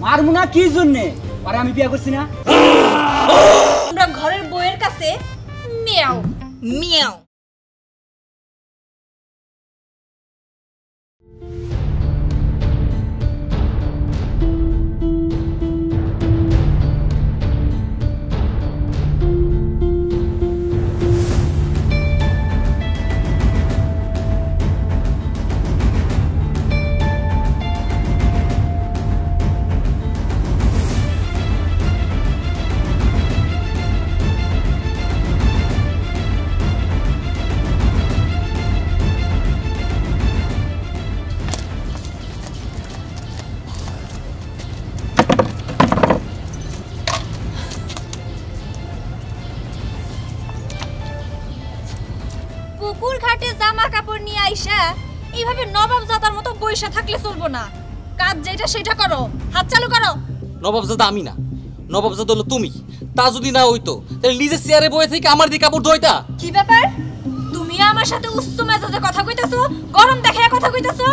মারমু না কি জন্যে? আরে আমি বিয়ে করছি না। আমরা ঘরের বউয়ের কাছে মিয়াও মিয়াও। পুকুর ঘাটে জামা কাপড় নিয়ে আইসা এইভাবে নবাবজাদার মতো বইসা থাকলে চলবো না। কাজ যেটা সেটা করো, হাত চালু করো। নবাবজাদা আমি না, নবাবজাদা হলো তুমি। তা যদি না হইতো তাহলে নিজের চেয়ারে বসে থেকে আমার দিয়ে কাপড় ধোয়টা। কি ব্যাপার? তুমি আমার সাথে উচ্চ মেজাজে কথা কইতাছো, গরম দেখায় কথা কইতাছো।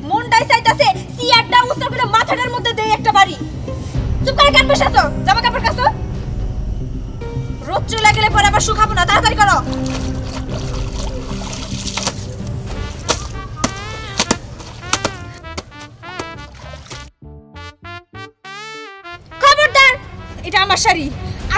মনটাই চাইতাছে চেয়ারটা উচ্চ করে মাথাটার মধ্যে দেই একটা বাড়ি। চুপ করে কেন বসে আছো? জামা কাপড় কাছো। রোদ চলে গেলে পরে আবার শুকাবো না, তাড়াতাড়ি করো। খবরদার, এটা আমার শাড়ি।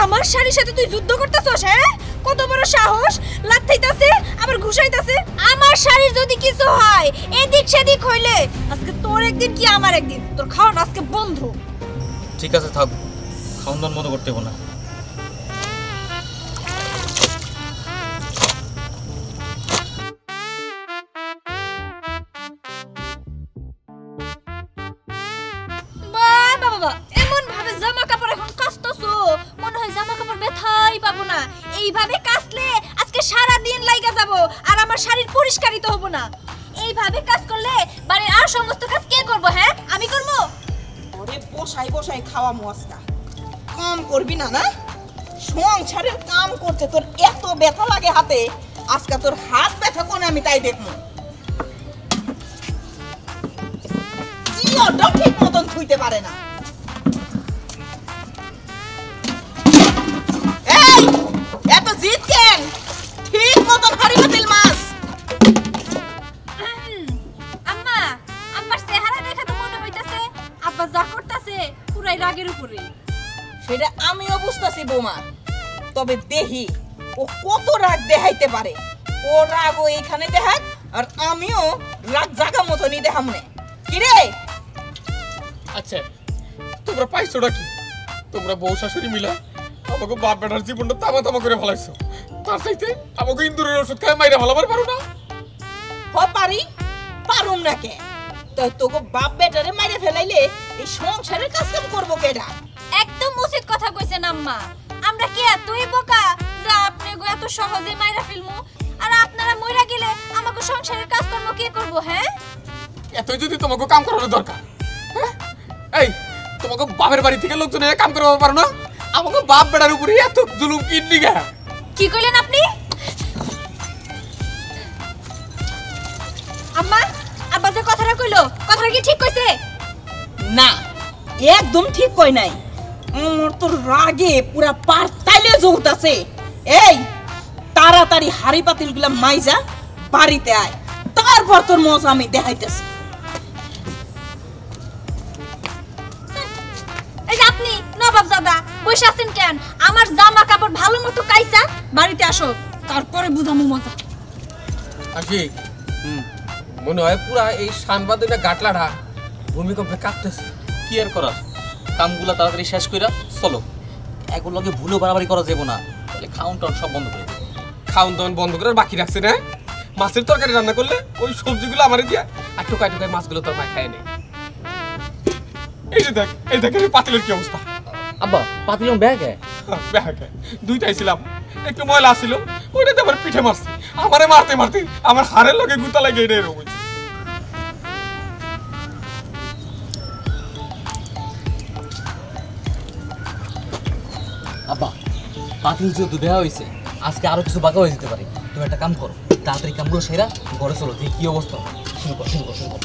আমার শাড়ির সাথে তুই যুদ্ধ করতেছস? হ্যাঁ, কত বড় সাহস! লাথাইতাছে আবার ঘুষাইতাছে। আমার শাড়ির যদি কিছু হয়, এদিক সেদিক হইলে আজকে তোর একদিন কি আমার একদিন। তোর খাওয়ানো আজকে বন্ধ। ঠিক আছে থাক, খাওন দাওন বন্ধ করতে হবে না। বাবা বাবা, এমন ভাবে জামা কাপড় এখন কাচতেছো মনে হয় জামা কাপড় ব্যথাই পাবো না। এইভাবে কাচলে আজকে সারা দিন লাইগা যাব আর আমার শাড়ির পরিষ্কারই তো হবো না। এইভাবে কাজ করলে বাড়ির আর সমস্ত কাজ কে করবো? হ্যাঁ, আমি করবো? ওরে বসাই বসাই খাওয়া মস্কা কাম করবি না? না সংসারের কাম করতে তোর এত ব্যথা লাগে হাতে, আজকে তোর হাত ব্যথা কোনে আমি তাই দেখবো। জিওটা ঠিক মতন থুইতে পারে না। এই এত জিদ কেন? ঠিক মতন হাড়ি পাতিল মাছ। আম্মা, আম্মার চেহারা দেখে তো মনে হইতাছে আব্বা যা করতেছে পুরাই রাগের উপরে। সেটা আমিও বুঝতেছি বৌমা, তবে দেহি ও কত রাগ দেখাইতে পারে। ও রাগ ও এইখানে দেখাক আর আমিও রাগ জাগা মতনই দেখাম নে। কি রে? আচ্ছা তোমরা পাইছোটা কি? তোমরা বউ শাশুড়ি মিলা আমাকে বাপ বেটার জীবনটা তামা তামা করে ফেলাইছো। তার চাইতে আমাকে ইন্দুরের ওষুধ খায় মাইরা ফেলাবার পারো না? পারি, পারুম না কে? তো তোকে বাপ বেটারে মাইরে ফেলাইলে এই সংসারের কাজ কাম করবো কেডা? একদম উচিত কথা কইছেন আম্মা। আমরা কি এতই বোকা যে আপনি গো এত সহজে মাইরা ফেলমু? আর আপনারা মইরা গেলে আমাকে সংসারের কাজকর্ম কে করব? হ্যাঁ, এতই যদি তোমাকে কাম করানোর দরকার, হ্যাঁ? এই তোমাকে বাপের বাড়ি থেকে লোকজন এনে কাম করতে পারো না? আমাকে বাপ বেটার উপরে এত জুলুম কিননি গা? কি কইলেন আপনি? আম্মা, আব্বা যে কথাটা কইলো, কথাটা কি ঠিক কইছে? না, একদম ঠিক কই নাই। আমার তো রাগে পুরা পার তাইলে জ্বলতাছে। এই তাড়াতাড়ি হাড়ি পাতিল গুলা মাইজা বাড়িতে আয়, তারপর তোর মজা আমি দেখাইতেছি। এই যে আপনি নবাবজাদা বসে আছেন কেন? আমার জামা কাপড় ভালো মতো কাইসা বাড়িতে আসো, তারপরে বুঝামু মজা। আসি মনে হয় পুরা এই সানবাদিনা গাটলাটা ভূমিকম্পে কাঁপতেছে। কি আর করা, কামগুলা তাড়াতাড়ি শেষ কইরা চলো। এগুলোকে ভুলেও বাড়াবাড়ি করা যাবে না, তাহলে খাউন টাউন সব বন্ধ করে দেবো। খাওন দাওয়ান বন্ধ করে বাকি রাখছে না? মাছের তরকারি রান্না করলে ওই সবজিগুলো আমারে দিয়া আর টোকায় টোকায় মাছগুলো তোর মায় খায় নেই। এই যে দেখ, এই দেখ পাতিলের কি অবস্থা। আব্বা পাতিলম ব্যাগ ব্যাগে দুইটাই ছিলাম, একটু ময়লা ছিল ওইটাতে আবার পিঠে মারছে। আমারে মারতে মারতে আমার হাড়ের লগে গুতা লাগে এটা এরকম হয়েছে। আব্বা পাতিল যেহেতু দেওয়া হয়েছে আজকে আরো কিছু বাঁকা হয়ে যেতে পারে। তুমি একটা কাম করো, তাড়াতাড়ি কামগুলো সেরা ঘরে চলো, দেখি কি অবস্থা। শুরু কর শুরু কর শুরু কর।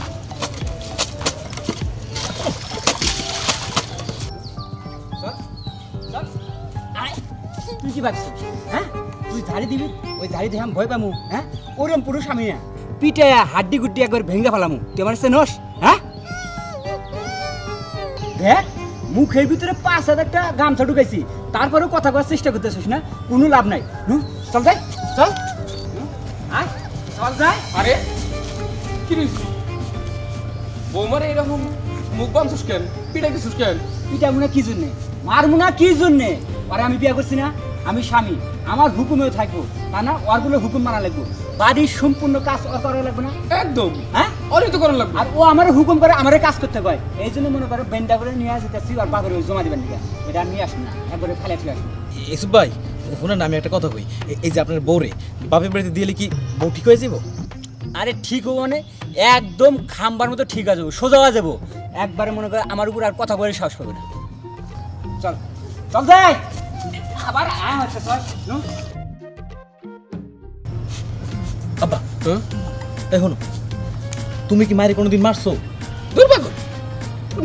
তুই কি ভাবছিস হ্যাঁ তুই ঝাড়ি দিবি ওই ঝাড়ি দেখে আমি ভয় পামু হ্যাঁ ওরম পুরুষ আমি না পিঠে হাড্ডি গুড্ডি একবার ভেঙে ফেলামু তুই আমার নস হ্যাঁ দেখ মুখের ভিতরে 5,000টা গামছা ঢুকাইছি তারপরেও কথা করার চেষ্টা করতেছিস না কোনো লাভ নাই চল যাই চল চল যাই আরে কি রে বৌমারে এরকম মুখ বাঁধছিস কেন পিঠা গেছিস কেন পিঠা মুনা কি জন্যে মারমু না কি জন্যে আরে আমি বিয়া করছি না আমি স্বামী আমার হুকুমেও থাকবো তা না ওর বলে হুকুম মানা লাগবো বাড়ির সম্পূর্ণ কাজ করা লাগবে না একদম হ্যাঁ অনেক তো করার লাগবে আর ও আমার হুকুম করে আমারে কাজ করতে কয় এই জন্য মনে করো বেন্ডা করে নিয়ে আসতেছি আর বাপের ওই জমা দিবেন এটা আমি আসুন না একবারে ফেলে ফেলে আসুন ইসুফ ভাই শুনেন আমি একটা কথা কই এই যে আপনার বউরে বাপের বাড়িতে দিলে কি বউ ঠিক হয়ে যাবো আরে ঠিক হবো মানে একদম খাম্বার মতো ঠিক আছে সোজা হয়ে যাবো একবারে মনে করে আমার উপর আর কথা বলে সাহস পাবে না চল চল যাই আবার হচ্ছে চল আব্বা এখন তুমি কি মায়ের কোনোদিন মারছো দুর্ভাগ্য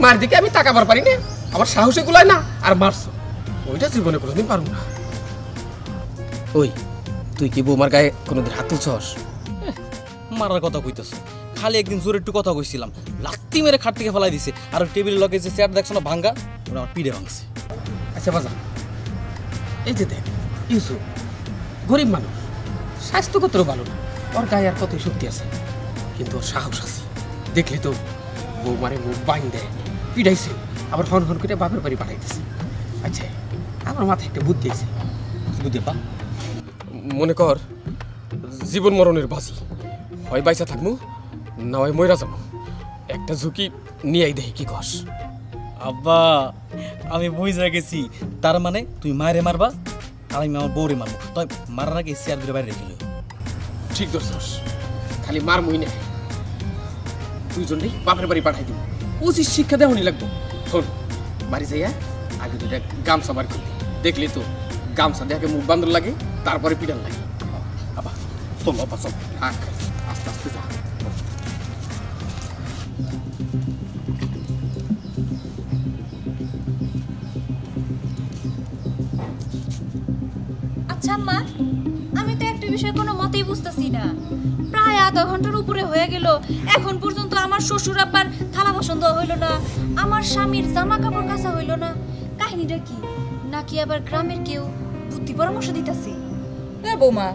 মার দিকে আমি তাকাবার পারি না আমার সাহসে গুলায় না আর মারছো ওইটা জীবনে কোনোদিন পারবো না ওই তুই কি বৌমার গায়ে কোনোদিন হাত তুলছস মারার কথা কইতেছ খালি একদিন জোরে একটু কথা কইছিলাম লাত্তি মেরে খাট থেকে ফেলাই দিছে আর টেবিলের লগে যে চেয়ার দেখছো না ভাঙ্গা ওরা আমার পিঠে ভাঙছে আচ্ছা বাজা এই যে দেখ ইউসুফ গরিব মানুষ স্বাস্থ্যগত ভালো না ওর গায়ে আর কতই শক্তি আছে কিন্তু ওর সাহস আছে দেখলি তো বৌমারে মুখ বাইন দেয় পিড়াইছে আবার হন হন করে বাপের বাড়ি পাঠাইতেছে আচ্ছা আমার মাথায় একটা বুদ্ধি আছে বুঝতে পা মনে কর জীবন মরণের বাজি হয় বাইসা থাকবো না হয় ময়রা যাবো একটা ঝুঁকি নিয়েই দেখি কি কস আব্বা আমি বুঝে গেছি তার মানে তুই মায়েরে মারবা আর আমি আমার বউরে মারবো তাই মারার আগে চেয়ার ধরে বাইরে রেখে ঠিক ধরছস খালি মার মুই না দুইজনেই বাপের বাড়ি পাঠাই দিব উচিত শিক্ষা দেওয়ানি লাগবো শোন বাড়ি যাইয়া আগে দুইটা গামছা বার করবি দেখলি তো গামছা দেখে মুখ বান্ধব লাগে তারপরে পিটান লাগে আবার চল বাবা চল থাক আস্তে আস্তে যা আচ্ছা আম্মা আমি তো একটা বিষয় কোনো মতেই বুঝতেছি না প্রায় আধা ঘন্টার উপরে হয়ে গেল এখন পর্যন্ত আমার শ্বশুর আব্বার থালা বাসন দেওয়া হইলো না আমার স্বামীর জামা কাপড় কাচা হইলো না কাহিনীটা কি নাকি আবার গ্রামের কেউ বুদ্ধি পরামর্শ দিতেছে এ বৌমা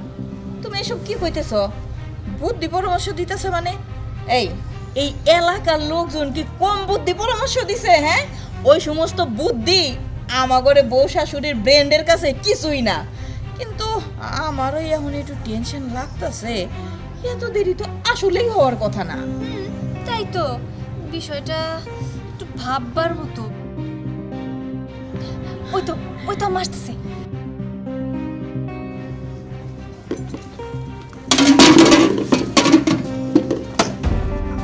তুমি এসব কি কইতেছ বুদ্ধি পরামর্শ দিতেছে মানে এই এই এলাকার লোকজন কি কম বুদ্ধি পরামর্শ দিছে হ্যাঁ ওই সমস্ত বুদ্ধি আমাগরে বউ শাশুড়ির ব্রেন্ডের কাছে কিছুই না কিন্তু আমারও এখন একটু টেনশন লাগতেছে এত দেরি তো আসলেই হওয়ার কথা না তাই তো বিষয়টা একটু ভাববার মতো ওই তো আসতেছে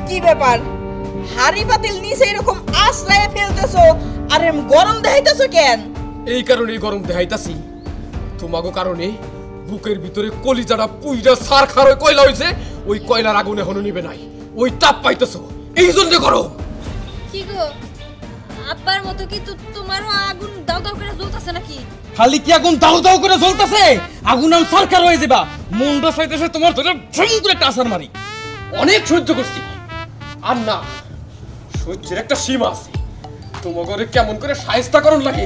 কি ব্যাপার হাড়ি পাতিল নিচে এরকম আশ্রয়ে ফেলতেছো আর গরম দেখাইতেছো কেন এই কারণেই গরম দেখাইতাছি তোমাগো কারণে বুকের ভিতরে কলিজাটা পুইরা সার খার কয়লা হইছে ওই কয়লার আগুন এখনো নিবে নাই ওই তাপ পাইতেছো এই জন্য গরম কি গো আব্বার মতো কি তোমারও আগুন দাও দাও করে জ্বলতেছে নাকি খালি কি আগুন দাও দাও করে জ্বলতেছে আগুন আম সরকার হয়ে যাবা মুন্ডা সাইতেছে তোমার ধরে ঠ্যাং করে টাসার মারি অনেক সহ্য করছি আর না সহ্যের একটা সীমা আছে তোমাগরে কেমন করে শায়েস্তা করণ লাগে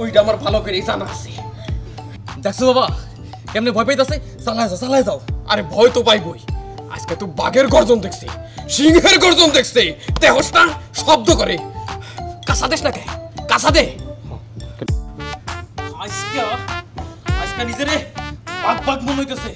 ওইটা আমার ভালো করে জানা আছে দেখছো বাবা কেমনে ভয় পাইতাছে চালায় যাও আরে ভয় তো পাইবই আজকে তো বাঘের গর্জন দেখছে সিংহের গর্জন দেখছে দেহসটা শব্দ করে কাঁচা দেশ না কে কাঁচা দে আজকে নিজেরে বাঘ বাঘ মনে হইতেছে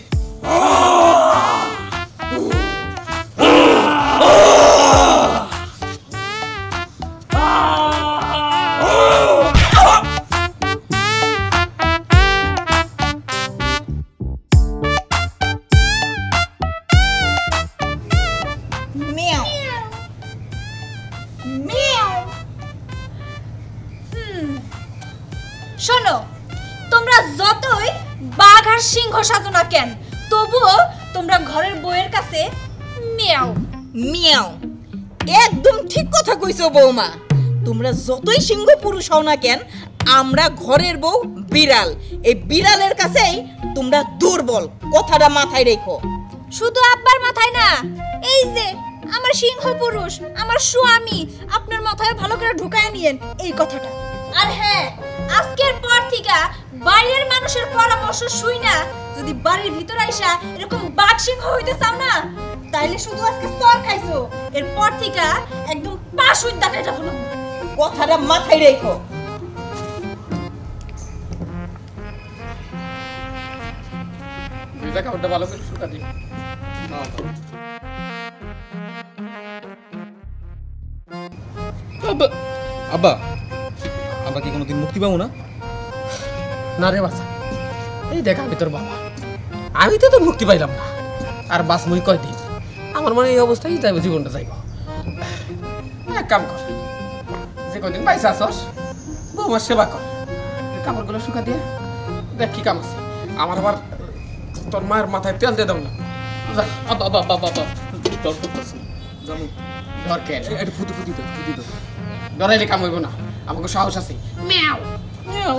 শোনো তোমরা যতই বাঘ আর সিংহ সাজো না কেন তবুও তোমরা ঘরের বউয়ের কাছে মিয়াও মিয়াও একদম ঠিক কথা কইছো বৌমা তোমরা যতই সিংহ পুরুষ হও না কেন আমরা ঘরের বউ বিড়াল, এই বিড়ালের কাছেই তোমরা দুর্বল, কথাটা মাথায় রেখো। শুধু আব্বার মাথায় না, এই যে আমার সিংহ পুরুষ, আমার স্বামী, আপনার মাথায় ভালো করে ঢুকায় নিয়েন এই কথাটা। আর হ্যাঁ, আজকের পর থেকে বাইরের মানুষের পরামর্শ শুই না, যদি বাড়ির ভিতর আইসা এরকম বাঘ সিংহ হইতে চাও না, তাইলে শুধু আজকে চর খাইছো, এরপর থেকে একদম পাশ হইতে দেখাইটা হলো। কথাটা মাথায় রেখো। দুইটা কাপড়টা ভালো করে শুকা দিই। আব্বা আমরা কি কোনোদিন মুক্তি পাবো না? না রে বাচ্চা, এই দেখ আমি তোর বাবা, আমি তো মুক্তি পাইলাম না, আর বাস মুই কয়দিন, আমার মনে এই অবস্থায় যাইব, জীবনটা যাইব। এক কাম কর, যে কয়দিন পয়সা আসস বৌমার সেবা কর, কাপড়গুলো শুকা দিয়ে দেখ কি কাম আছে। আমার আবার তোর মায়ের মাথায় তেল দিয়ে দাও না। ধর কে একটু ফুটি ফুটি দাও, ফুটি দাও, ডরাইলে কাম হইব না, আমাকে সাহস আছে। মিয়াও মিয়াও।